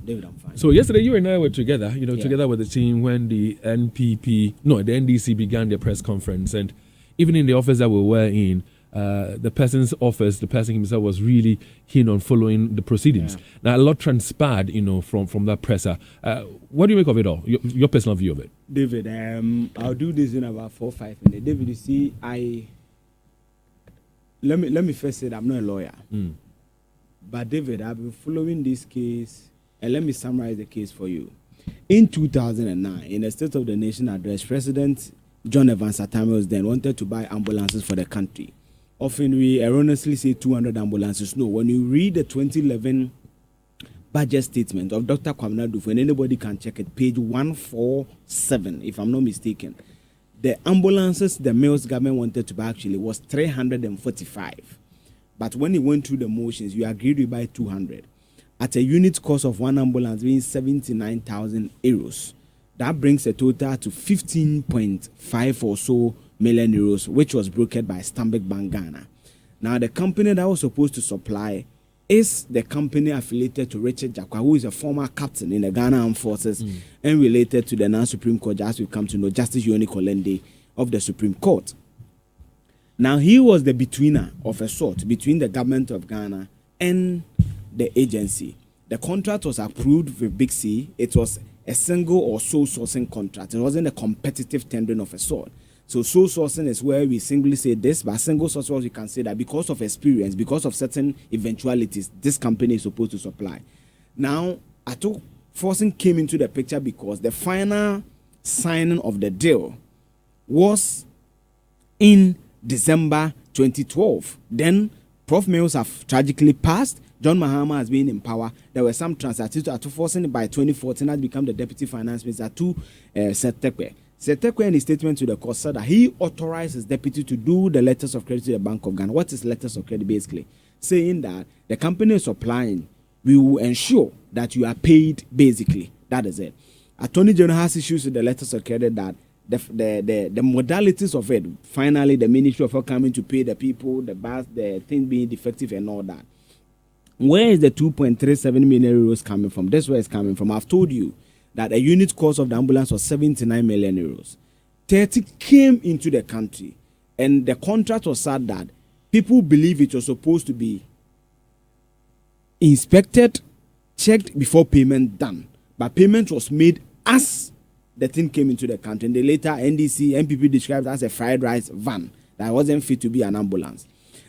David, I'm fine. So yesterday you and I were together, together with the team when the NDC began their press conference, and even in the office that we were in, the person himself was really keen on following the proceedings. Yeah. Now, a lot transpired, from that presser. What do you make of it all? Your personal view of it? David, I'll do this in about 4 or 5 minutes. David, you see, let me first say that I'm not a lawyer. But David, I've been following this case, and let me summarize the case for you. In 2009, in the State of the Nation address, President John Evans Samuels then wanted to buy ambulances for the country. Often we erroneously say 200 ambulances. No, when you read the 2011 budget statement of Dr. Kwame Dufo, and anybody can check it, page 147, if I'm not mistaken, the ambulances the Mills government wanted to buy actually was 345. But when he went through the motions, you agreed to buy 200 at a unit cost of one ambulance being 79,000 euros. That brings a total to 15.5 or so million euros, which was brokered by Stanbic Bank Ghana. Now, the company that was supposed to supply is the company affiliated to Richard Jakpa, who is a former captain in the Ghana Armed Forces and related to the now Supreme Court, as we come to know, Justice Yoni Kolende of the Supreme Court. Now, he was the betweener of a sort between the government of Ghana and the agency. The contract was approved with Big C. It was a single or sole sourcing contract. It wasn't a competitive tendering of a sort. So sole sourcing is where we singly say this, but single source, we can say that because of experience, because of certain eventualities, this company is supposed to supply. Now, forcing came into the picture because the final signing of the deal was in December 2012. Then Prof. Mills have tragically passed. John Mahama has been in power. There were some transactions to forcing by 2014 has become the deputy finance minister to Setekwe. Setekwe in his statement to the court said that he authorized his deputy to do the letters of credit to the Bank of Ghana. What is letters of credit basically? Saying that the company is supplying, we will ensure that you are paid basically. That is it. Attorney General has issues with the letters of credit that the modalities of it, finally the Ministry of Health coming to pay the people, the thing being defective and all that. Where is the 2.37 million euros coming from? That's where it's coming from. I've told you that a unit cost of the ambulance was 79 million euros. 30 came into the country, and the contract was said that people believe it was supposed to be inspected, checked before payment done. But payment was made as the thing came into the country. And the later NPP described it as a fried rice van that wasn't fit to be an ambulance.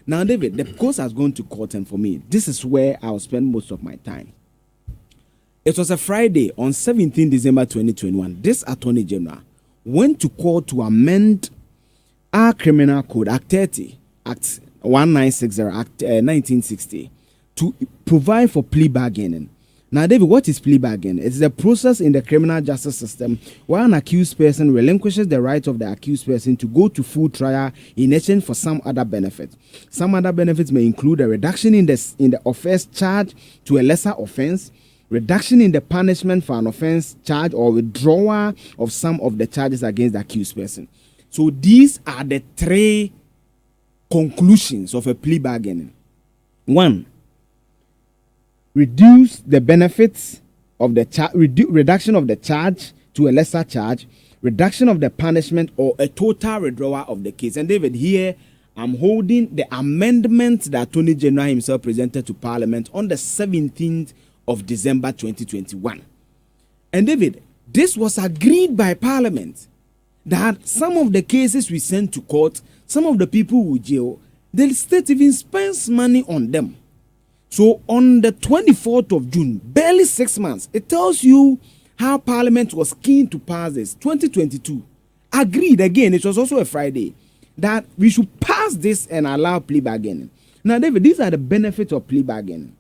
Now, David, the case has gone to court, and for me, this is where I'll spend most of my time. It was a Friday on 17 December 2021. This Attorney General went to court to amend our criminal code, Act 30, Act 1960, Act 1960, to provide for plea bargaining. Now, David, what is plea bargaining? It's the process in the criminal justice system where an accused person relinquishes the right of the accused person to go to full trial in exchange for some other benefits. Some other benefits may include a reduction in the offense charge to a lesser offense, reduction in the punishment for an offense charge, or withdrawal of some of the charges against the accused person. So these are the three conclusions of a plea bargaining. 1, reduce the benefits of the reduction of the charge to a lesser charge, reduction of the punishment, or a total withdrawal of the case. And David, here I'm holding the amendment that Attorney General himself presented to Parliament on the 17th of December 2021. And David, this was agreed by Parliament that some of the cases we sent to court, some of the people who jail, the state even spends money on them. So on the 24th of June, barely 6 months, it tells you how Parliament was keen to pass this. 2022, agreed again, it was also a Friday, that we should pass this and allow plea bargaining. Now, David, these are the benefits of plea bargaining.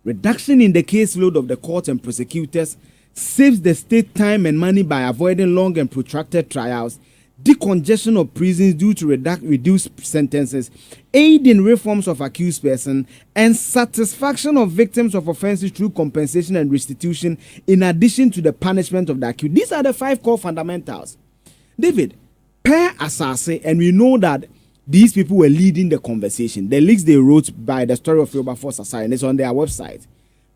Reduction in the caseload of the courts and prosecutors saves the state time and money by avoiding long and protracted trials, decongestion of prisons due to reduced sentences, aid in reforms of accused persons, and satisfaction of victims of offenses through compensation and restitution, in addition to the punishment of the accused. These are the 5 core fundamentals. David, per Asase, and we know that these people were leading the conversation. The leaks they wrote by the story of Yoruba Force Asase, and it's on their website.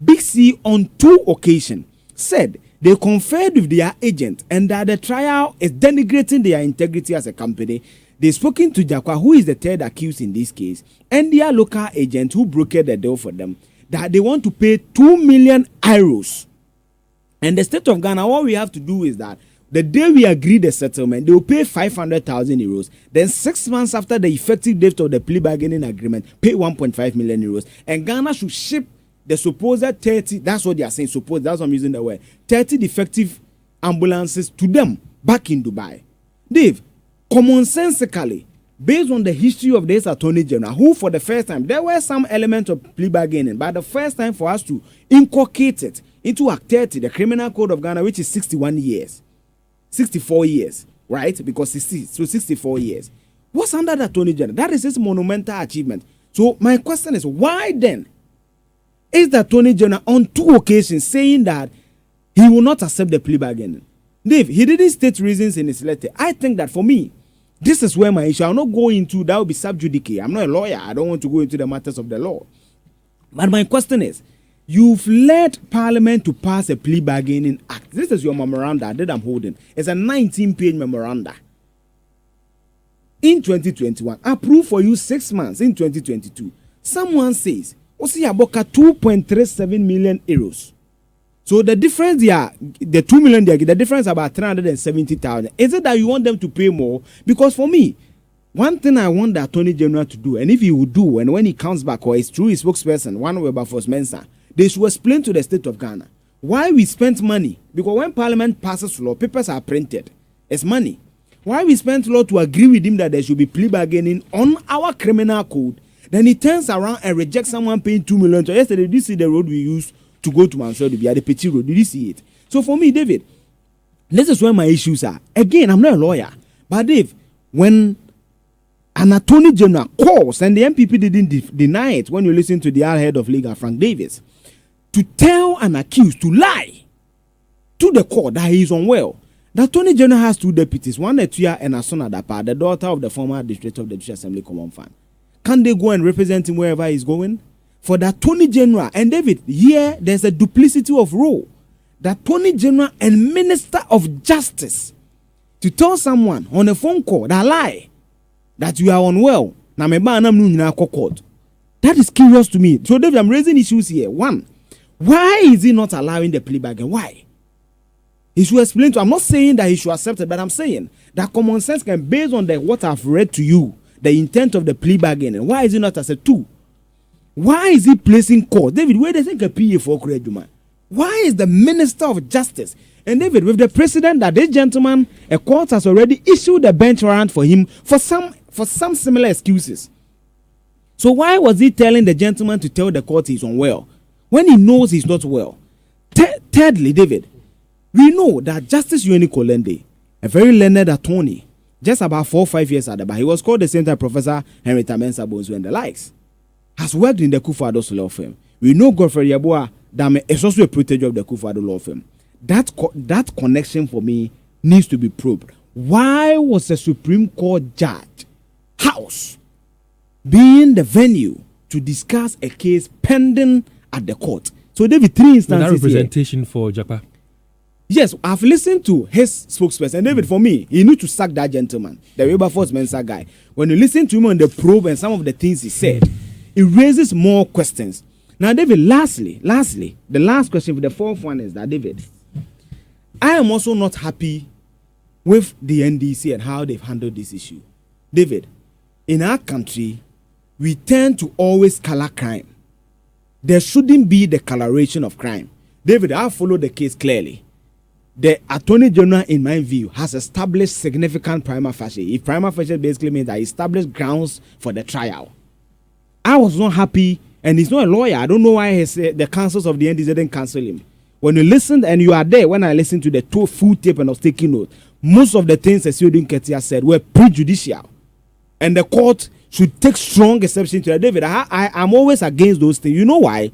Big C on 2 occasions said they conferred with their agent and that the trial is denigrating their integrity as a company. They spoken to Jakpa, who is the third accused in this case, and their local agent who brokered the deal for them, that they want to pay 2 million euros. And the state of Ghana, what we have to do is that the day we agree the settlement, they will pay 500,000 euros. Then 6 months after the effective date of the plea bargaining agreement, pay 1.5 million euros. And Ghana should ship the supposed 30, that's what they are saying, suppose, that's what I'm using the word, 30 defective ambulances to them back in Dubai. Dave, commonsensically, based on the history of this Attorney General, who for the first time, there were some elements of plea bargaining, but the first time for us to inculcate it into Act 30, the Criminal Code of Ghana, which is 61 years. 64 years, right? Because 64 years. What's under the Attorney General? That is his monumental achievement. So my question is, why then is the Attorney General on 2 occasions saying that he will not accept the plea bargaining? Dave, he didn't state reasons in his letter. I think that for me, this is where my issue. I'll not go into, that will be sub judice. I'm not a lawyer. I don't want to go into the matters of the law. But my question is, you've led Parliament to pass a plea bargaining act. This is your memoranda that I'm holding. It's a 19-page memoranda. In 2021, approved for you 6 months in 2022. Someone says, Osi Aboka 2.37 million euros. So the difference there, the 2 million there, the difference about 370,000. Is it that you want them to pay more? Because for me, one thing I want the Attorney General to do, and if he will do, and when he comes back, or it's through his spokesperson, one Wilberforce Mensah, they should explain to the state of Ghana why we spent money. Because when Parliament passes law, papers are printed. It's money. Why we spent law to agree with him that there should be plea bargaining on our criminal code. Then he turns around and rejects someone paying 2 million. So yesterday, did you see the road we used to go to Mansour to be at the Petit Road? Did you see it? So for me, David, this is where my issues are. Again, I'm not a lawyer. But Dave, when an Attorney General calls, and the MPP didn't deny it when you listen to the head of legal, Frank Davis, to tell an accused to lie to the court that he is unwell. The Attorney General has 2 deputies, one Etuya and Asona Dapa, the daughter of the former Administrator of the Judicial Assembly Common Fund. Can they go and represent him wherever he's going? For the Attorney General, and David, here there's a duplicity of role. The Attorney General and Minister of Justice to tell someone on a phone call that lie that you are unwell. That is curious to me. So David, I'm raising issues here. One, why is he not allowing the plea bargain? Why? He should explain to. I'm not saying that he should accept it, but I'm saying that common sense can, based on what I've read to you, the intent of the plea bargain. Why is he not accept? 2, why is he placing court? David, where do you think a PA for Kreduma? Why is the Minister of Justice? And David, with the precedent that this gentleman, a court has already issued a bench warrant for him for some similar excuses. So why was he telling the gentleman to tell the court he's unwell when he knows he's not well? Thirdly, David, we know that Justice Yoni Kolende, a very learned attorney, just about 4 or 5 years at the bar, he was called the same time Professor Henry Tamensa Bonsu and the likes, has worked in the Kufuor law firm. We know Godfred Yeboah Dame is also a protege of the Kufuor law firm. That connection for me needs to be probed. Why was the Supreme Court judge house being the venue to discuss a case pending at the court? So there be 3 instances. That representation here for Jakpa. Yes, I've listened to his spokesperson. David, for me, he need to sack that gentleman, the Wilberforce Mensah guy. When you listen to him on the probe and some of the things he said, it raises more questions. Now, David, lastly, the last question for the 4th one is that, David, I am also not happy with the NDC and how they've handled this issue. David, in our country, we tend to always color crime. There shouldn't be the coloration of crime. David, I follow the case clearly. The Attorney General, in my view, has established significant prima facie. If prima facie basically means that he established grounds for the trial. I was not happy, and he's not a lawyer. I don't know why the councils of the NDC didn't cancel him. When you listened, and you are there when I listened to the full tape and I was taking notes, most of the things Esiodun Ketia said were prejudicial. And the court should take strong exception to that. David, I'm always against those things. You know why?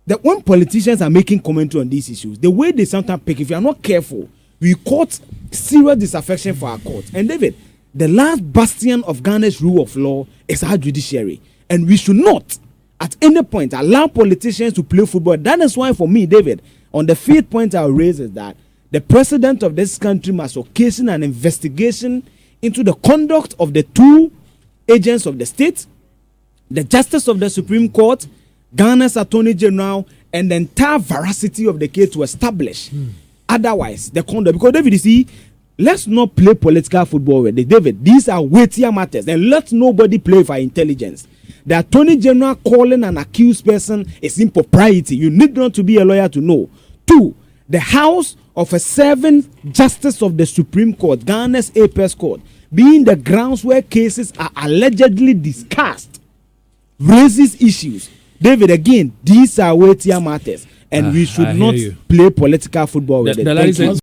That when politicians are making commentary on these issues, the way they sometimes pick, if you are not careful, we caught serious disaffection for our court. And David, the last bastion of Ghana's rule of law is our judiciary. And we should not at any point allow politicians to play football. That is why, for me, David, on the fifth point I'll raise is that the president of this country must occasion an investigation into the conduct of the two agents of the state, the justice of the Supreme Court, Ghana's Attorney General, and the entire veracity of the case to establish. Otherwise, the conduct, because David, you see, let's not play political football with it. David, these are weightier matters, and let nobody play for intelligence. The Attorney General calling an accused person is impropriety. You need not to be a lawyer to know. 2, the house of a serving justice of the Supreme Court, Ghana's apex court, being the grounds where cases are allegedly discussed, raises issues. David, again, these are weightier matters, and we should not play political football with it.